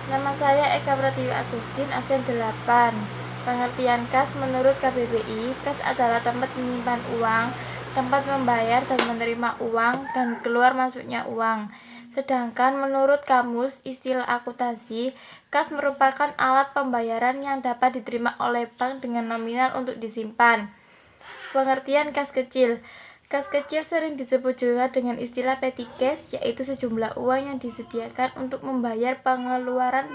Nama saya Eka Pratiwi Agustin, absen 8. Pengertian kas menurut KBBI, kas adalah tempat menyimpan uang, tempat membayar dan menerima uang, dan keluar masuknya uang. Sedangkan menurut kamus istilah akuntansi, kas merupakan alat pembayaran yang dapat diterima oleh bank dengan nominal untuk disimpan. Pengertian kas kecil. Kas kecil sering disebut juga dengan istilah petty cash, yaitu sejumlah uang yang disediakan untuk membayar pengeluaran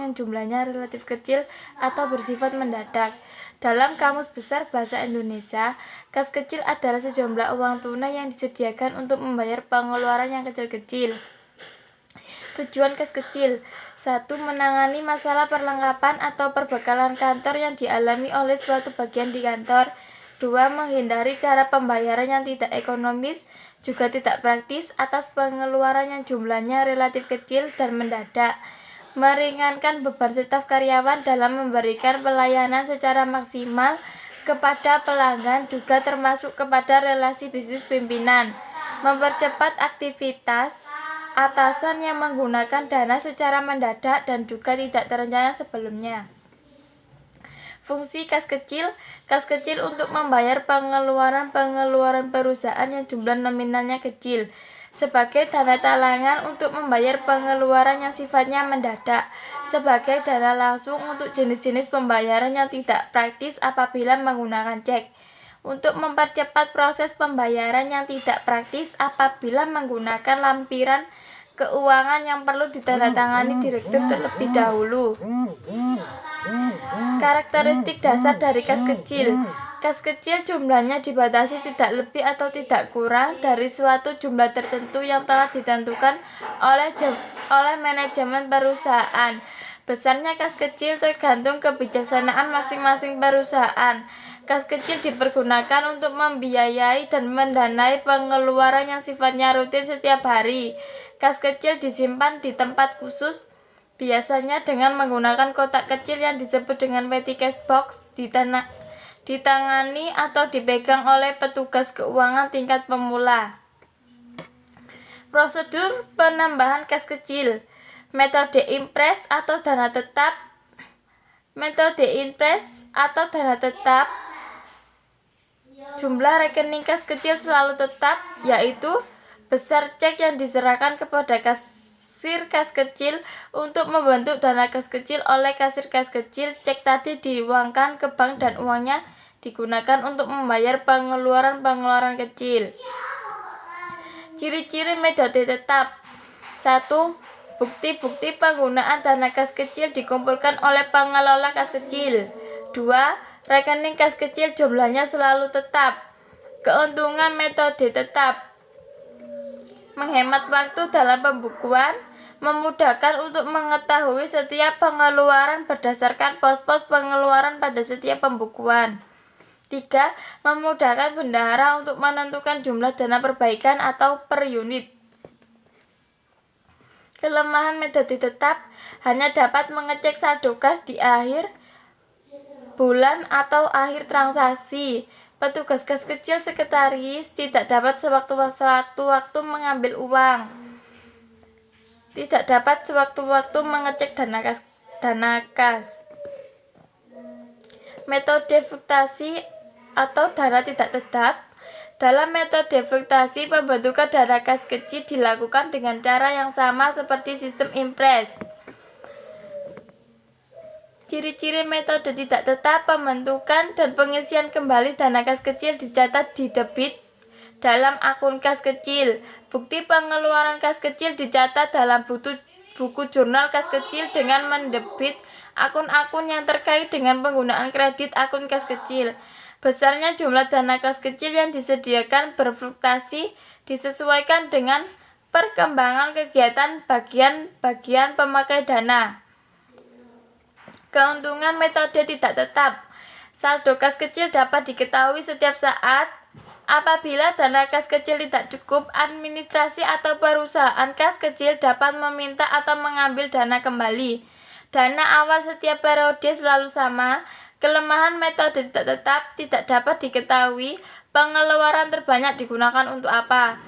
yang jumlahnya relatif kecil atau bersifat mendadak. Dalam Kamus Besar Bahasa Indonesia, kas kecil adalah sejumlah uang tunai yang disediakan untuk membayar pengeluaran yang kecil-kecil. Tujuan kas kecil: 1. Menangani masalah perlengkapan atau perbekalan kantor yang dialami oleh suatu bagian di kantor. 2. Menghindari cara pembayaran yang tidak ekonomis, juga tidak praktis atas pengeluaran yang jumlahnya relatif kecil dan mendadak. Meringankan beban staf karyawan dalam memberikan pelayanan secara maksimal kepada pelanggan, juga termasuk kepada relasi bisnis pimpinan. Mempercepat aktivitas atasan yang menggunakan dana secara mendadak dan juga tidak terencana sebelumnya. Fungsi kas kecil untuk membayar pengeluaran perusahaan yang jumlah nominalnya kecil, sebagai dana talangan untuk membayar pengeluaran yang sifatnya mendadak, sebagai dana langsung untuk jenis-jenis pembayaran yang tidak praktis apabila menggunakan cek, untuk mempercepat proses pembayaran yang tidak praktis apabila menggunakan lampiran keuangan yang perlu ditandatangani direktur terlebih dahulu. Karakteristik dasar dari kas kecil. Kas kecil jumlahnya dibatasi tidak lebih atau tidak kurang dari suatu jumlah tertentu yang telah ditentukan oleh manajemen perusahaan. Besarnya kas kecil tergantung kebijaksanaan masing-masing perusahaan. Kas kecil dipergunakan untuk membiayai dan mendanai pengeluaran yang sifatnya rutin setiap hari. Kas kecil disimpan di tempat khusus, biasanya dengan menggunakan kotak kecil yang disebut dengan petty cash box, ditangani atau dipegang oleh petugas keuangan tingkat pemula. Prosedur penambahan kas kecil. Metode impres atau dana tetap. Jumlah rekening kas kecil selalu tetap, yaitu besar cek yang diserahkan kepada kasir kas kecil untuk membentuk dana kas kecil oleh kasir kas kecil. Cek tadi diuangkan ke bank dan uangnya digunakan untuk membayar pengeluaran kecil. Ciri-ciri metode tetap. 1. Bukti-bukti penggunaan dana kas kecil dikumpulkan oleh pengelola kas kecil. 2. Rekening kas kecil jumlahnya selalu tetap. Keuntungan metode tetap: menghemat waktu dalam pembukuan, memudahkan untuk mengetahui setiap pengeluaran berdasarkan pos-pos pengeluaran pada setiap pembukuan. 3. Memudahkan bendahara untuk menentukan jumlah dana perbaikan atau per unit. Kelemahan metode tetap: hanya dapat mengecek saldo kas di akhir bulan atau akhir transaksi. Petugas kas kecil sekretaris tidak dapat sewaktu-waktu mengambil uang. Tidak dapat sewaktu-waktu mengecek dana kas. Metode fluktuasi atau dana tidak tetap. Dalam metode fluktuasi, pembentukan dana kas kecil dilakukan dengan cara yang sama seperti sistem impres. Ciri-ciri metode tidak tetap: pembentukan dan pengisian kembali dana kas kecil dicatat di debit dalam akun kas kecil. Bukti pengeluaran kas kecil dicatat dalam buku jurnal kas kecil dengan mendebit akun-akun yang terkait dengan penggunaan kredit akun kas kecil. Besarnya jumlah dana kas kecil yang disediakan berfluktuasi disesuaikan dengan perkembangan kegiatan bagian pemakai dana. Keuntungan metode tidak tetap: saldo kas kecil dapat diketahui setiap saat. Apabila dana kas kecil tidak cukup, administrasi atau perusahaan kas kecil dapat meminta atau mengambil dana kembali. Dana awal setiap periode selalu sama. Kelemahan metode tidak tetap: tidak dapat diketahui pengeluaran terbanyak digunakan untuk apa.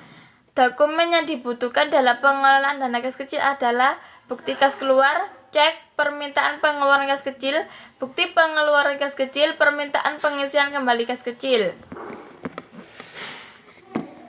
Dokumen yang dibutuhkan dalam pengelolaan dana kas kecil adalah bukti kas keluar, cek permintaan pengeluaran kas kecil, bukti pengeluaran kas kecil, permintaan pengisian kembali kas kecil.